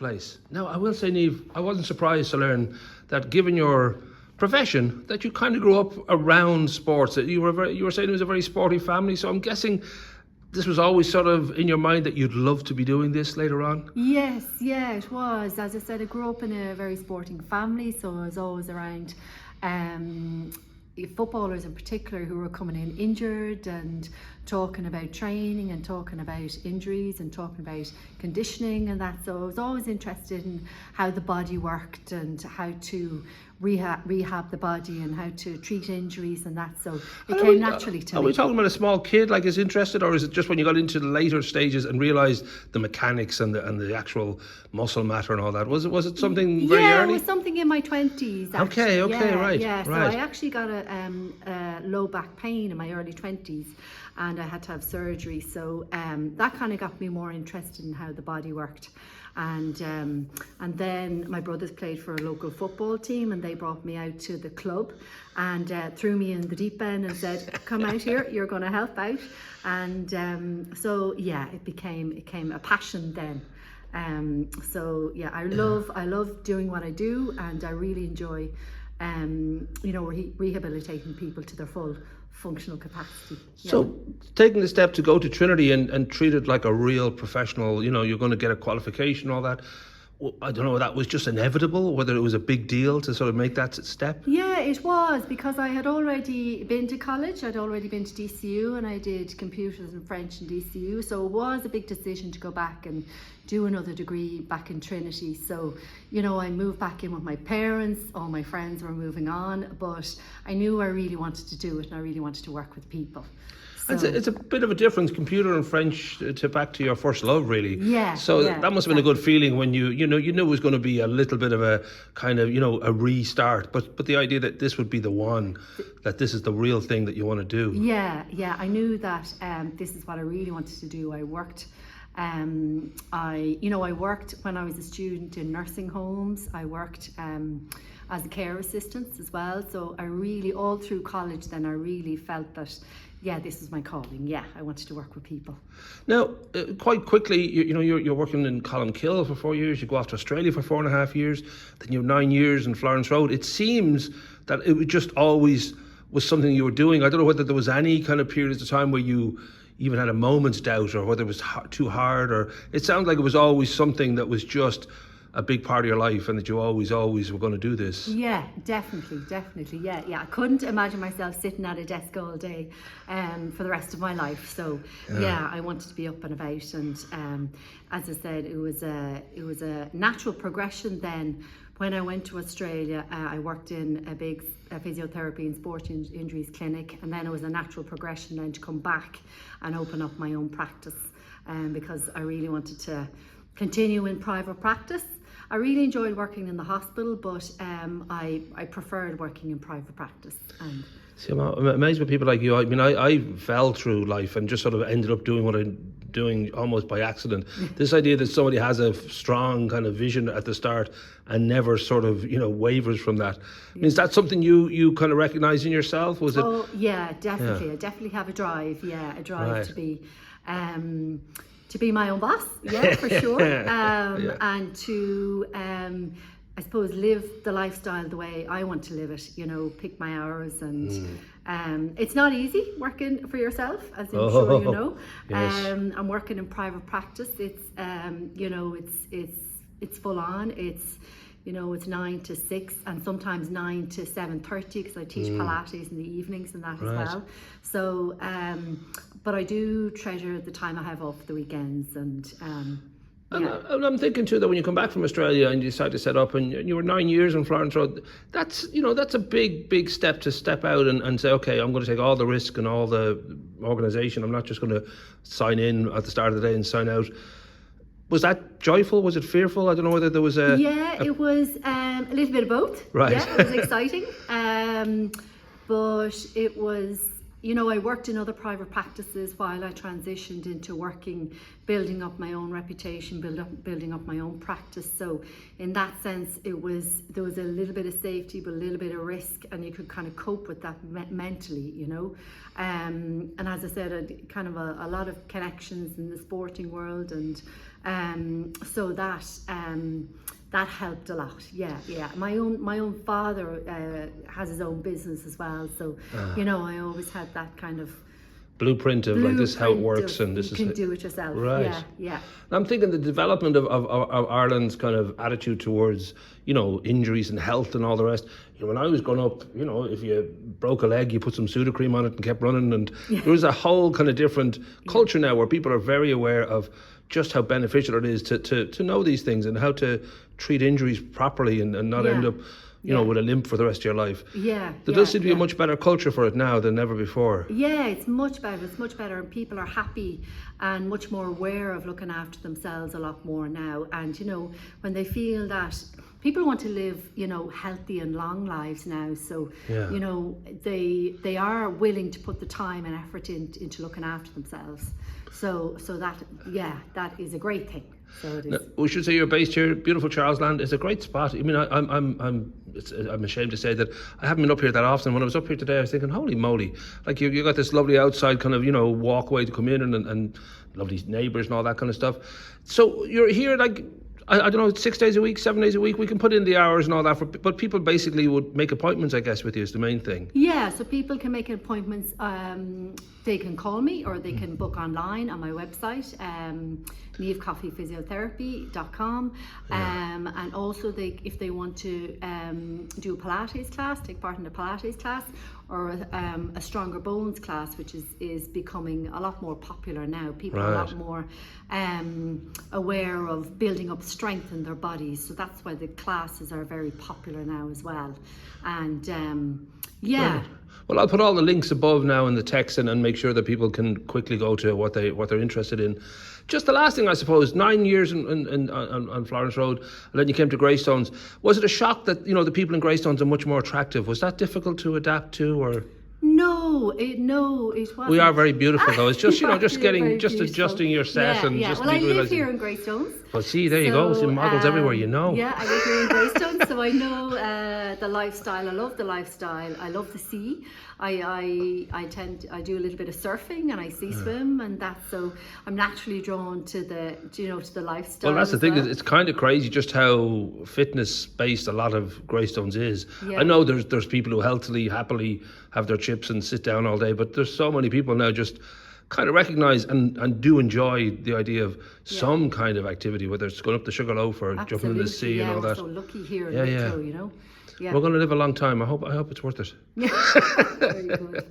place. Now, I will say, Niamh, I wasn't surprised to learn that given your profession, that you kind of grew up around sports, that you were saying it was a very sporty family, so I'm guessing this was always sort of in your mind that you'd love to be doing this later on? Yes, yeah, it was. As I said, I grew up in a very sporting family, so I was always around footballers in particular who were coming in injured and talking about training and talking about injuries and talking about conditioning and that. So I was always interested in how the body worked and how to rehab the body and how to treat injuries and that. So it came naturally to me. Are we talking about a small kid like is interested, or is it just when you got into the later stages and realised the mechanics and the actual muscle matter and all that? Was it something very early? Yeah, it was something in my 20s. Okay, right. Yeah, so right. I actually got a low back pain in my early 20s and I had to have surgery. So that kind of got me more interested in how the body worked. And then my brothers played for a local football team and they brought me out to the club and threw me in the deep end and said, come out here, you're going to help out. And so yeah, it became a passion then. So yeah, I love doing what I do, and I really enjoy rehabilitating people to their full functional capacity. So taking the step to go to Trinity and treat it like a real professional, you're going to get a qualification, all that. I don't know, that was just inevitable, whether it was a big deal to sort of make that step? Yeah, it was, because I had already been to college, I'd already been to DCU, and I did computers and French in DCU, so it was a big decision to go back and do another degree back in Trinity. So, I moved back in with my parents, all my friends were moving on, but I knew I really wanted to do it and I really wanted to work with people. So, it's a bit of a difference, computer and French, to back to your first love, really. Yeah. So that must have been a good feeling when you knew it was going to be a little bit of a kind of, a restart. But the idea that this would be the one, that this is the real thing that you want to do. Yeah. I knew that this is what I really wanted to do. I worked. I worked when I was a student in nursing homes. I worked as a care assistant as well. So I really, all through college, then I really felt that, yeah, this is my calling. Yeah, I wanted to work with people. Now, quite quickly, you're working in Columkill for 4 years. You go off to Australia for 4.5 years. Then you have 9 years in Florence Road. It seems that it just always was something you were doing. I don't know whether there was any kind of periods of time where you even had a moment's doubt, or whether it was too hard, or it sounds like it was always something that was just a big part of your life and that you always were going to do this. Yeah, definitely. Yeah. I couldn't imagine myself sitting at a desk all day for the rest of my life. So yeah, I wanted to be up and about, and as I said, it was a natural progression then. When I went to Australia, I worked in a big physiotherapy and sport injuries clinic, and then it was a natural progression then to come back and open up my own practice, because I really wanted to continue in private practice. I really enjoyed working in the hospital, but I preferred working in private practice. And see, I'm amazed with people like you. I mean, I fell through life and just sort of ended up doing what I'm doing almost by accident. This idea that somebody has a strong kind of vision at the start and never sort of, wavers from that. I mean, is that something you kind of recognise in yourself? Was it? Oh, yeah, definitely. Yeah. I definitely have a drive. Yeah, a drive right. To be my own boss, yeah, for sure, and to, I suppose, live the lifestyle the way I want to live it, pick my hours, and it's not easy working for yourself, as I'm sure you know. Yes. I'm working in private practice. It's, it's full on. It's, it's 9 to 6 and sometimes 9 to 7:30 because I teach Pilates in the evenings and that as well. So, but I do treasure the time I have off the weekends, and And I'm thinking too that when you come back from Australia and you decide to set up, and you were 9 years in Florence Road, that's a big step to step out and say, okay, I'm going to take all the risk and all the organisation. I'm not just going to sign in at the start of the day and sign out. Was that joyful? Was it fearful? I don't know whether there was a... Yeah, it was a little bit of both. Right. Yeah, it was exciting. But it was you know, I worked in other private practices while I transitioned into working, building up my own reputation, building up my own practice. So in that sense, there was a little bit of safety, but a little bit of risk, and you could kind of cope with that mentally, you know. And as I said, I had kind of a lot of connections in the sporting world, and so that helped a lot. Yeah. My own father has his own business as well, so you know, I always had that kind of blueprint of like, this is how it works, and this you is can do it yourself. Right. Yeah. I'm thinking the development of Ireland's kind of attitude towards, you know, injuries and health and all the rest. You know, when I was growing up, you know, if you broke a leg, you put some Sudocrem on it and kept running, and there was a whole kind of different culture now where people are very aware of just how beneficial it is to know these things and how to treat injuries properly and not end up, you know, with a limp for the rest of your life. There does seem to be a much better culture for it now than ever before. Yeah, it's much better, and people are happy and much more aware of looking after themselves a lot more now. And you know, when they feel that people want to live, you know, healthy and long lives now, so you know, they are willing to put the time and effort into looking after themselves. So that is a great thing. So it is. Now, we should say you're based here, beautiful Charlesland. It's a great spot. I mean, I'm ashamed to say that I haven't been up here that often. When I was up here today, I was thinking, holy moly, like you got this lovely outside kind of, you know, walkway to come in and lovely neighbours and all that kind of stuff. So you're here like, I don't know, 6 days a week, 7 days a week. We can put in the hours and all that, but people basically would make appointments, I guess, with you is the main thing. Yeah, so people can make appointments. They can call me, or they can book online on my website, Niamh Coffey physiotherapy.com. And also if they want to do a Pilates class, take part in a Pilates class, or a stronger bones class, which is becoming a lot more popular now. People are a lot more aware of building up strength in their bodies, so that's why the classes are very popular now as well. And Right. Well, I'll put all the links above now in the text and make sure that people can quickly go to what they're interested in. Just the last thing, I suppose, 9 years on Florence Road, and then you came to Greystones. Was it a shock that, you know, the people in Greystones are much more attractive? Was that difficult to adapt to, or? No, it wasn't. We are very beautiful, though. It's just, you know, just beautiful. adjusting your set and just. Well, I live here in Greystones. Well, see, there you go. See models everywhere, you know. Yeah, I live here in Greystones, so I know the lifestyle. I love the lifestyle. I love the sea. I do a little bit of surfing and I sea swim, and that's, so I'm naturally drawn to the lifestyle. Well, that's the thing. It's kind of crazy just how fitness based a lot of Greystones is. I know there's people who healthily, happily have their chips and sit down all day, but there's so many people now just kind of recognise and do enjoy the idea of some kind of activity, whether it's going up the Sugarloaf or jumping in the sea and all that. We're so lucky here in Wicklow, you know. We're going to live a long time. I hope it's worth it. Very good.